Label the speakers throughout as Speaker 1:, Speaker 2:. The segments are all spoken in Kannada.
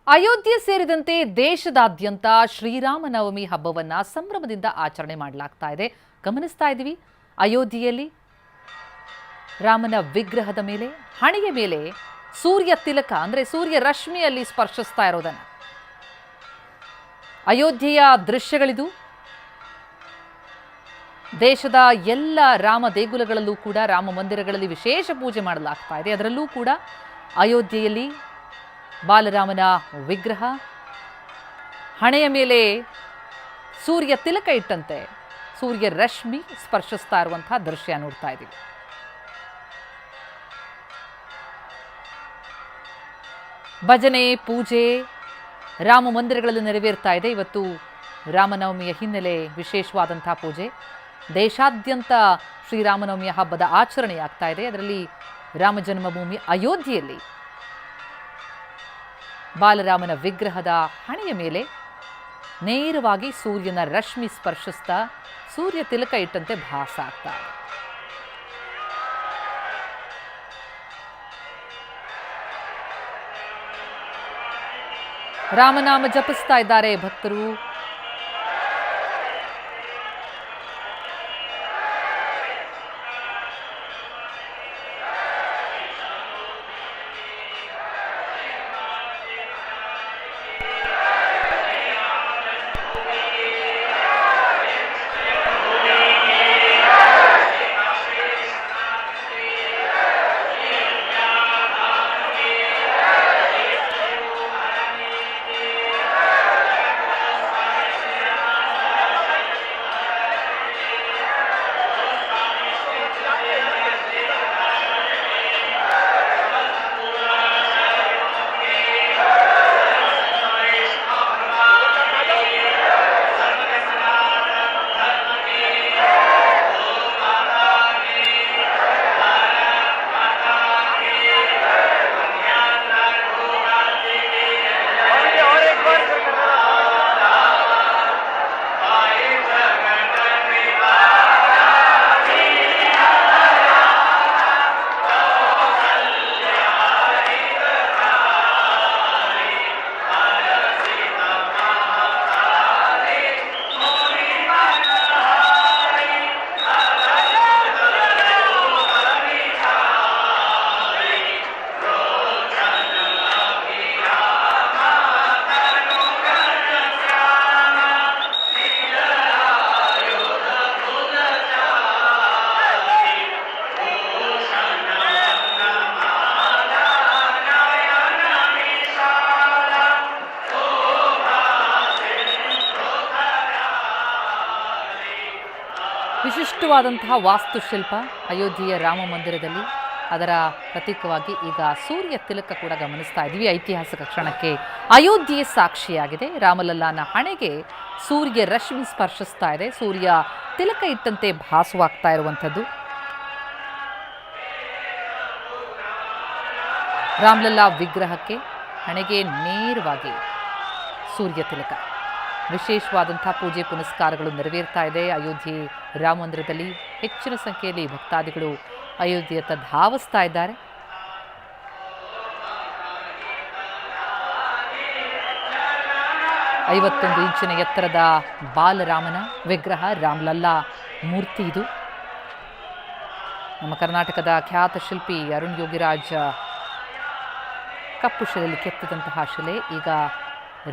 Speaker 1: ಅಯೋಧ್ಯೆ ಸೇರಿದಂತೆ ದೇಶದಾದ್ಯಂತ ಶ್ರೀರಾಮನವಮಿ ಹಬ್ಬವನ್ನ ಸಂಭ್ರಮದಿಂದ ಆಚರಣೆ ಮಾಡಲಾಗ್ತಾ ಇದೆ. ಗಮನಿಸ್ತಾ ಇದ್ದೀವಿ, ಅಯೋಧ್ಯೆಯಲ್ಲಿ ರಾಮನ ವಿಗ್ರಹದ ಮೇಲೆ, ಹಣೆಯ ಮೇಲೆ ಸೂರ್ಯ ತಿಲಕ ಅಂದ್ರೆ ಸೂರ್ಯ ರಶ್ಮಿಯಲ್ಲಿ ಸ್ಪರ್ಶಿಸ್ತಾ ಇರೋದನ್ನ. ಅಯೋಧ್ಯೆಯ ದೃಶ್ಯಗಳಿದು. ದೇಶದ ಎಲ್ಲ ರಾಮ ದೇಗುಲಗಳಲ್ಲೂ ಕೂಡ, ರಾಮ ಮಂದಿರಗಳಲ್ಲಿ ವಿಶೇಷ ಪೂಜೆ ಮಾಡಲಾಗ್ತಾ ಇದೆ. ಅದರಲ್ಲೂ ಕೂಡ ಅಯೋಧ್ಯೆಯಲ್ಲಿ ಬಾಲರಾಮನ ವಿಗ್ರಹ, ಹಣೆಯ ಮೇಲೆ ಸೂರ್ಯ ತಿಲಕ ಇಟ್ಟಂತೆ ಸೂರ್ಯ ರಶ್ಮಿ ಸ್ಪರ್ಶಿಸ್ತಾ ಇರುವಂತಹ ದೃಶ್ಯ ನೋಡ್ತಾ ಇದ್ದೀವಿ. ಭಜನೆ, ಪೂಜೆ ರಾಮ ಮಂದಿರಗಳಲ್ಲಿ ನೆರವೇರ್ತಾ ಇದೆ. ಇವತ್ತು ರಾಮನವಮಿಯ ಹಿನ್ನೆಲೆ ವಿಶೇಷವಾದಂತಹ ಪೂಜೆ. ದೇಶಾದ್ಯಂತ ಶ್ರೀರಾಮನವಮಿಯ ಹಬ್ಬದ ಆಚರಣೆಯಾಗ್ತಾ ಇದೆ. ಅದರಲ್ಲಿ ರಾಮ ಜನ್ಮಭೂಮಿ ಅಯೋಧ್ಯೆಯಲ್ಲಿ ಬಾಲರಾಮನ ವಿಗ್ರಹದ ಹಣೆಯ ಮೇಲೆ ನೇರವಾಗಿ ಸೂರ್ಯನ ರಶ್ಮಿ ಸ್ಪರ್ಶಿಸ್ತಾ ಸೂರ್ಯ ತಿಲಕ ಇಟ್ಟಂತೆ ಭಾಸ ಆಗ್ತಾ ಇದೆ. ರಾಮನಾಮ ಜಪಿಸ್ತಾ ಇದ್ದಾರೆ ಭಕ್ತರು. ವಿಶಿಷ್ಟವಾದಂತಹ ವಾಸ್ತುಶಿಲ್ಪ ಅಯೋಧ್ಯೆಯ ರಾಮ ಮಂದಿರದಲ್ಲಿ. ಅದರ ಪ್ರತೀಕವಾಗಿ ಈಗ ಸೂರ್ಯ ತಿಲಕ ಕೂಡ ಗಮನಿಸ್ತಾ ಇದ್ವಿ. ಐತಿಹಾಸಿಕ ಕ್ಷಣಕ್ಕೆ ಅಯೋಧ್ಯೆ ಸಾಕ್ಷಿಯಾಗಿದೆ. ರಾಮಲಲ್ಲಾನ ಹಣೆಗೆ ಸೂರ್ಯ ರಶ್ಮಿ ಸ್ಪರ್ಶಿಸ್ತಾ ಇದೆ. ಸೂರ್ಯ ತಿಲಕ ಇಟ್ಟಂತೆ ಭಾಸವಾಗ್ತಾ ಇರುವಂಥದ್ದು. ರಾಮಲಲ್ಲಾ ವಿಗ್ರಹಕ್ಕೆ ಹಣೆಗೆ ನೇರವಾಗಿ ಸೂರ್ಯ ತಿಲಕ. ವಿಶೇಷವಾದಂಥ ಪೂಜೆ ಪುನಸ್ಕಾರಗಳು ನೆರವೇರ್ತಾ ಇದೆ. ಅಯೋಧ್ಯೆ ರಾಮ ಮಂದಿರದಲ್ಲಿ ಹೆಚ್ಚಿನ ಸಂಖ್ಯೆಯಲ್ಲಿ ಭಕ್ತಾದಿಗಳು ಅಯೋಧ್ಯೆಯತ್ತ ಧಾವಿಸ್ತಾ ಇದ್ದಾರೆ. ಐವತ್ತೊಂದು ಇಂಚಿನ ಎತ್ತರದ ಬಾಲರಾಮನ ವಿಗ್ರಹ, ರಾಮಲಲ್ಲಾ ಮೂರ್ತಿ ಇದು. ನಮ್ಮ ಕರ್ನಾಟಕದ ಖ್ಯಾತ ಶಿಲ್ಪಿ ಅರುಣ್ ಯೋಗಿರಾಜ್ ಕಪ್ಪು ಶಿಲೆಯಲ್ಲಿ ಕೆತ್ತಿದಂತಹ ಶಿಲೆ ಈಗ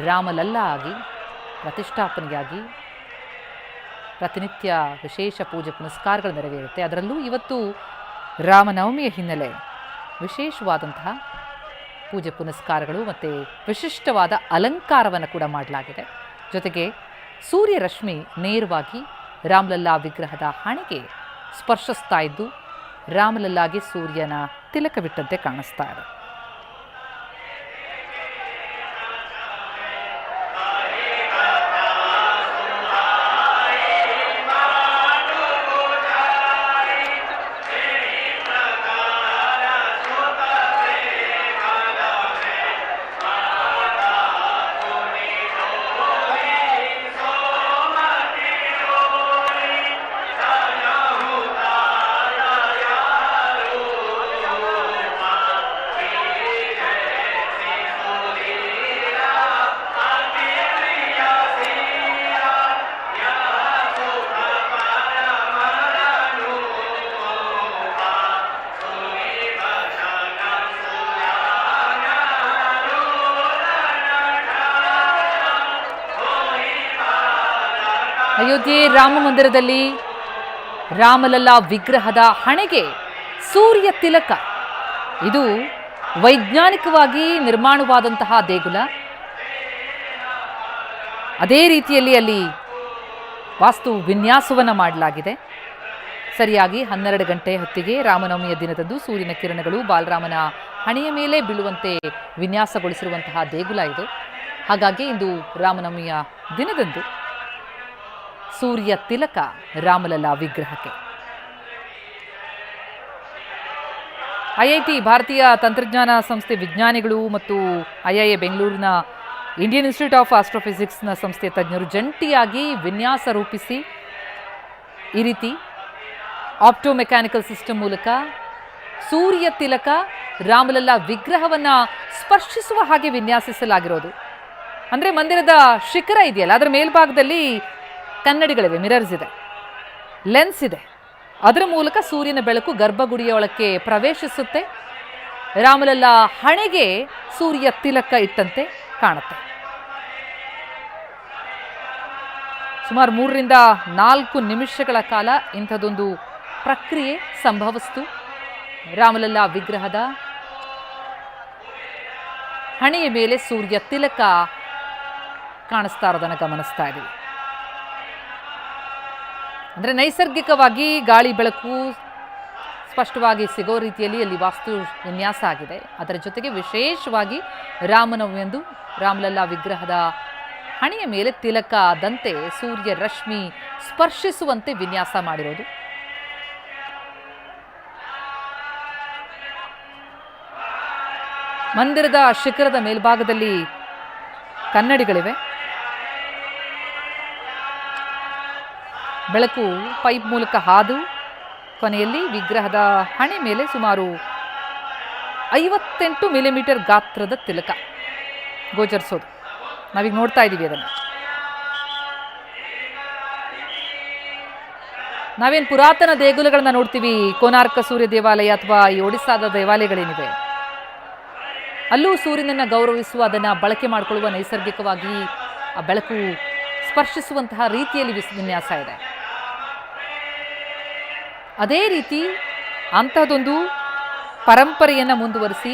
Speaker 1: ರಾಮಲಲ್ಲಾ ಆಗಿ ಪ್ರತಿಷ್ಠಾಪನೆಯಾಗಿ ಪ್ರತಿನಿತ್ಯ ವಿಶೇಷ ಪೂಜೆ ಪುನಸ್ಕಾರಗಳು ನೆರವೇರುತ್ತೆ. ಅದರಲ್ಲೂ ಇವತ್ತು ರಾಮನವಮಿಯ ಹಿನ್ನೆಲೆ ವಿಶೇಷವಾದಂತಹ ಪೂಜೆ ಪುನಸ್ಕಾರಗಳು ಮತ್ತು ವಿಶಿಷ್ಟವಾದ ಅಲಂಕಾರವನ್ನು ಕೂಡ ಮಾಡಲಾಗಿದೆ. ಜೊತೆಗೆ ಸೂರ್ಯ ರಶ್ಮಿ ನೇರವಾಗಿ ರಾಮಲಲ್ಲಾ ವಿಗ್ರಹದ ಹಣೆಗೆ ಸ್ಪರ್ಶಿಸ್ತಾ ಇದ್ದು ರಾಮಲಲ್ಲಾಗೆ ಸೂರ್ಯನ ತಿಲಕವಿಟ್ಟಂತೆ ಕಾಣಿಸ್ತಾ ಇದೆ. ಅಯೋಧ್ಯೆ ರಾಮ ಮಂದಿರದಲ್ಲಿ ರಾಮಲಲ್ಲಾ ವಿಗ್ರಹದ ಹಣೆಗೆ ಸೂರ್ಯ ತಿಲಕ. ಇದು ವೈಜ್ಞಾನಿಕವಾಗಿ ನಿರ್ಮಾಣವಾದಂತಹ ದೇಗುಲ. ಅದೇ ರೀತಿಯಲ್ಲಿ ಅಲ್ಲಿ ವಾಸ್ತು ವಿನ್ಯಾಸವನ್ನು ಮಾಡಲಾಗಿದೆ. ಸರಿಯಾಗಿ 12 ಗಂಟೆ ಹೊತ್ತಿಗೆ ರಾಮನವಮಿಯ ದಿನದಂದು ಸೂರ್ಯನ ಕಿರಣಗಳು ಬಾಲರಾಮನ ಹಣೆಯ ಮೇಲೆ ಬೀಳುವಂತೆ ವಿನ್ಯಾಸಗೊಳಿಸಿರುವಂತಹ ದೇಗುಲ ಇದು. ಹಾಗಾಗಿ ಇಂದು ರಾಮನವಮಿಯ ದಿನದಂದು ಸೂರ್ಯ ತಿಲಕ ರಾಮಲಲ್ಲಾ ವಿಗ್ರಹಕ್ಕೆ. ಐಐಟಿ ಭಾರತೀಯ ತಂತ್ರಜ್ಞಾನ ಸಂಸ್ಥೆ ವಿಜ್ಞಾನಿಗಳು ಮತ್ತು ಐಐಎ ಬೆಂಗಳೂರಿನ ಇಂಡಿಯನ್ ಇನ್ಸ್ಟಿಟ್ಯೂಟ್ ಆಫ್ ಆಸ್ಟ್ರೋಫಿಸಿಕ್ಸ್ನ ಸಂಸ್ಥೆ ತಜ್ಞರು ಜಂಟಿಯಾಗಿ ವಿನ್ಯಾಸ ರೂಪಿಸಿ ಈ ರೀತಿ ಆಪ್ಟೋಮೆಕ್ಯಾನಿಕಲ್ ಸಿಸ್ಟಮ್ ಮೂಲಕ ಸೂರ್ಯ ತಿಲಕ ರಾಮಲಲ್ಲಾ ವಿಗ್ರಹವನ್ನು ಸ್ಪರ್ಶಿಸುವ ಹಾಗೆ ವಿನ್ಯಾಸಿಸಲಾಗಿರೋದು. ಅಂದರೆ ಮಂದಿರದ ಶಿಖರ ಇದೆಯಲ್ಲ, ಅದರ ಮೇಲ್ಭಾಗದಲ್ಲಿ ಕನ್ನಡಿಗಳಿವೆ, ಮಿರರ್ಸ್ ಇದೆ, ಲೆನ್ಸ್ ಇದೆ. ಅದರ ಮೂಲಕ ಸೂರ್ಯನ ಬೆಳಕು ಗರ್ಭಗುಡಿಯ ಒಳಕ್ಕೆ ಪ್ರವೇಶಿಸುತ್ತೆ. ರಾಮಲಲ್ಲಾ ಹಣೆಗೆ ಸೂರ್ಯ ತಿಲಕ ಇಟ್ಟಂತೆ ಕಾಣುತ್ತೆ. ಸುಮಾರು 3 ರಿಂದ 4 ನಿಮಿಷಗಳ ಕಾಲ ಇಂಥದ್ದೊಂದು ಪ್ರಕ್ರಿಯೆ ಸಂಭವಿಸಿತು. ರಾಮಲಲ್ಲಾ ವಿಗ್ರಹದ ಹಣೆಯ ಮೇಲೆ ಸೂರ್ಯ ತಿಲಕ ಕಾಣಿಸ್ತಾ ಇರೋದನ್ನು ಗಮನಿಸ್ತಾ ಇದ್ದೀವಿ. ಅಂದರೆ ನೈಸರ್ಗಿಕವಾಗಿ ಗಾಳಿ ಬೆಳಕು ಸ್ಪಷ್ಟವಾಗಿ ಸಿಗೋ ರೀತಿಯಲ್ಲಿ ಅಲ್ಲಿ ವಾಸ್ತು ವಿನ್ಯಾಸ ಆಗಿದೆ. ಅದರ ಜೊತೆಗೆ ವಿಶೇಷವಾಗಿ ರಾಮನವಮಿಯಂದು ರಾಮಲಲ್ಲಾ ವಿಗ್ರಹದ ಹಣೆಯ ಮೇಲೆ ತಿಲಕ ಆದಂತೆ ಸೂರ್ಯ ರಶ್ಮಿ ಸ್ಪರ್ಶಿಸುವಂತೆ ವಿನ್ಯಾಸ ಮಾಡಿರೋದು. ಮಂದಿರದ ಶಿಖರದ ಮೇಲ್ಭಾಗದಲ್ಲಿ ಕನ್ನಡಿಗಳಿವೆ. ಬೆಳಕು ಪೈಪ್ ಮೂಲಕ ಹಾದು ಕೊನೆಯಲ್ಲಿ ವಿಗ್ರಹದ ಹಣೆ ಮೇಲೆ ಸುಮಾರು 58 ಮಿಲಿಮೀಟರ್ ಗಾತ್ರದ ತಿಲಕ ಗೋಚರಿಸೋದು ನಾವೀಗ ನೋಡ್ತಾ ಇದ್ದೀವಿ. ಅದನ್ನು ನಾವೇನು ಪುರಾತನ ದೇಗುಲಗಳನ್ನ ನೋಡ್ತೀವಿ, ಕೋನಾರ್ಕ ಸೂರ್ಯ ದೇವಾಲಯ ಅಥವಾ ಈ ಒಡಿಸ್ಸಾದ ದೇವಾಲಯಗಳೇನಿವೆ, ಅಲ್ಲೂ ಸೂರ್ಯನನ್ನು ಗೌರವಿಸುವ, ಅದನ್ನು ಬಳಕೆ ಮಾಡಿಕೊಳ್ಳುವ ನೈಸರ್ಗಿಕವಾಗಿ ಆ ಬೆಳಕು ಸ್ಪರ್ಶಿಸುವಂತಹ ರೀತಿಯಲ್ಲಿ ವಿನ್ಯಾಸ ಇದೆ. ಅದೇ ರೀತಿ ಅಂತಹದೊಂದು ಪರಂಪರೆಯನ್ನು ಮುಂದುವರಿಸಿ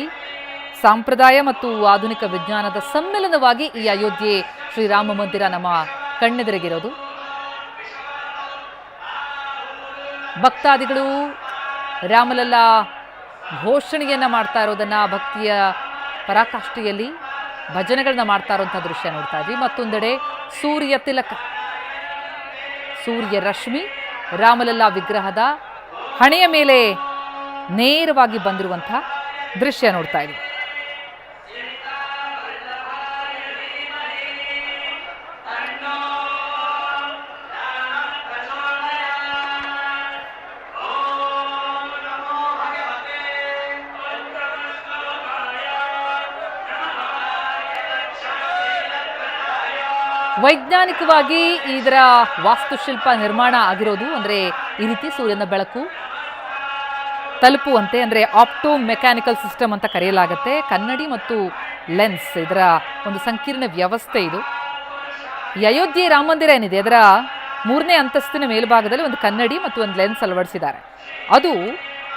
Speaker 1: ಸಾಂಪ್ರದಾಯ ಮತ್ತು ಆಧುನಿಕ ವಿಜ್ಞಾನದ ಸಮ್ಮಿಲನವಾಗಿ ಈ ಅಯೋಧ್ಯೆ ಶ್ರೀರಾಮ ಮಂದಿರ ನಮ್ಮ ಕಣ್ಣೆದುರಿಗಿರೋದು. ಭಕ್ತಾದಿಗಳು ರಾಮಲಲ್ಲಾ ಘೋಷಣೆಯನ್ನು ಮಾಡ್ತಾ ಇರೋದನ್ನು, ಭಕ್ತಿಯ ಪರಾಕಾಷ್ಠೆಯಲ್ಲಿ ಭಜನೆಗಳನ್ನ ಮಾಡ್ತಾ ಇರೋಂಥ ದೃಶ್ಯ ನೋಡ್ತಾ ಇದ್ವಿ. ಮತ್ತೊಂದೆಡೆ ಸೂರ್ಯ ತಿಲಕ, ಸೂರ್ಯ ರಶ್ಮಿ ರಾಮಲಲ್ಲಾ ವಿಗ್ರಹದ ಹಣೆಯ ಮೇಲೆ ನೇರವಾಗಿ ಬಂದಿರುವಂಥ ದೃಶ್ಯ ನೋಡ್ತಾ ಇದ್ವಿ. ವೈಜ್ಞಾನಿಕವಾಗಿ ಇದರ ವಾಸ್ತುಶಿಲ್ಪ ನಿರ್ಮಾಣ ಆಗಿರೋದು. ಅಂದರೆ ಈ ರೀತಿ ಸೂರ್ಯನ ಬೆಳಕು ತಲುಪುವಂತೆ, ಅಂದರೆ ಆಪ್ಟೋ ಮೆಕ್ಯಾನಿಕಲ್ ಸಿಸ್ಟಮ್ ಅಂತ ಕರೆಯಲಾಗುತ್ತೆ. ಕನ್ನಡಿ ಮತ್ತು ಲೆನ್ಸ್ ಇದರ ಒಂದು ಸಂಕೀರ್ಣ ವ್ಯವಸ್ಥೆ ಇದು. ಈ ಅಯೋಧ್ಯೆ ರಾಮ ಮಂದಿರ ಏನಿದೆ ಅದರ 3ನೇ ಅಂತಸ್ತಿನ ಮೇಲ್ಭಾಗದಲ್ಲಿ ಒಂದು ಕನ್ನಡಿ ಮತ್ತು ಒಂದು ಲೆನ್ಸ್ ಅಳವಡಿಸಿದ್ದಾರೆ. ಅದು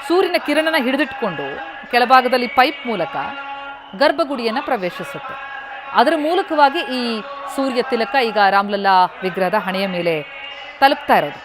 Speaker 1: ಸೂರ್ಯನ ಕಿರಣನ ಹಿಡಿದಿಟ್ಕೊಂಡು ಕೆಳಭಾಗದಲ್ಲಿ ಪೈಪ್ ಮೂಲಕ ಗರ್ಭಗುಡಿಯನ್ನು ಪ್ರವೇಶಿಸುತ್ತೆ. ಅದರ ಮೂಲಕವಾಗಿ ಈ ಸೂರ್ಯ ತಿಲಕ ಈಗ ರಾಮಲಲ್ಲಾ ವಿಗ್ರಹದ ಹಣೆಯ ಮೇಲೆ ತಲುಪ್ತಾ ಇರೋದು.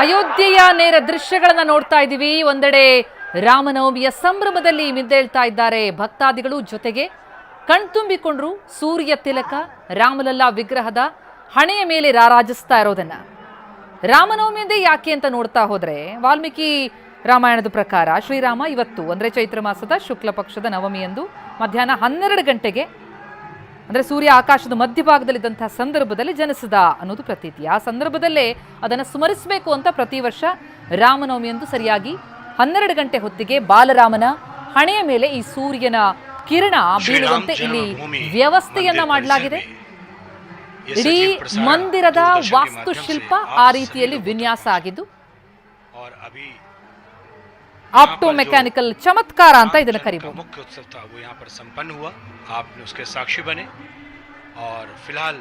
Speaker 1: ಅಯೋಧ್ಯೆಯ ನೇರ ದೃಶ್ಯಗಳನ್ನ ನೋಡ್ತಾ ಇದ್ದೀವಿ. ಒಂದೆಡೆ ರಾಮನವಮಿಯ ಸಂಭ್ರಮದಲ್ಲಿ ಮಿಂದೇಳ್ತಾ ಇದ್ದಾರೆ ಭಕ್ತಾದಿಗಳು. ಜೊತೆಗೆ ಕಣ್ತುಂಬಿಕೊಂಡ್ರು ಸೂರ್ಯ ತಿಲಕ ರಾಮಲಲ್ಲಾ ವಿಗ್ರಹದ ಹಣೆಯ ಮೇಲೆ ರಾರಾಜಿಸ್ತಾ ಇರೋದನ್ನ. ರಾಮನವಮಿಯಂದೇ ಯಾಕೆ ಅಂತ ನೋಡ್ತಾ ಹೋದ್ರೆ ವಾಲ್ಮೀಕಿ ರಾಮಾಯಣದ ಪ್ರಕಾರ ಶ್ರೀರಾಮ ಇವತ್ತು ಅಂದ್ರೆ ಚೈತ್ರ ಮಾಸದ ಶುಕ್ಲ ಪಕ್ಷದ ನವಮಿಯಂದು ಮಧ್ಯಾಹ್ನ 12 ಗಂಟೆಗೆ ಅಂದ್ರೆ ಸೂರ್ಯ ಆಕಾಶದ ಮಧ್ಯಭಾಗದಲ್ಲಿದ್ದಂತಹ ಸಂದರ್ಭದಲ್ಲಿ ಜನಿಸಿದ ಅನ್ನೋದು ಪ್ರತೀತಿ. ಆ ಸಂದರ್ಭದಲ್ಲೇ ಅದನ್ನು ಸ್ಮರಿಸಬೇಕು ಅಂತ ಪ್ರತಿ ವರ್ಷ ರಾಮನವಮಿಯಂದು ಸರಿಯಾಗಿ 12 ಗಂಟೆ ಹೊತ್ತಿಗೆ ಬಾಲರಾಮನ ಹಣೆಯ ಮೇಲೆ ಈ ಸೂರ್ಯನ ಕಿರಣ ಬೀಳುವಂತೆ ಇಲ್ಲಿ ವ್ಯವಸ್ಥೆಯನ್ನ ಮಾಡಲಾಗಿದೆ. ಇಡೀ ಮಂದಿರದ ವಾಸ್ತುಶಿಲ್ಪ ಆ ರೀತಿಯಲ್ಲಿ ವಿನ್ಯಾಸ ಆಗಿದ್ದು ಆಪ್ಟೋ ಮೆಕ್ಯಾನಿಕಲ್ ಚಮತ್ಕಾರ ಅಂತ ಇದನ್ನು ಕರೀಬಹುದು.
Speaker 2: मुख्य उत्सव था वो यहाँ पर संपन्न हुआ, आपने उसके साक्षी बने और फिलहाल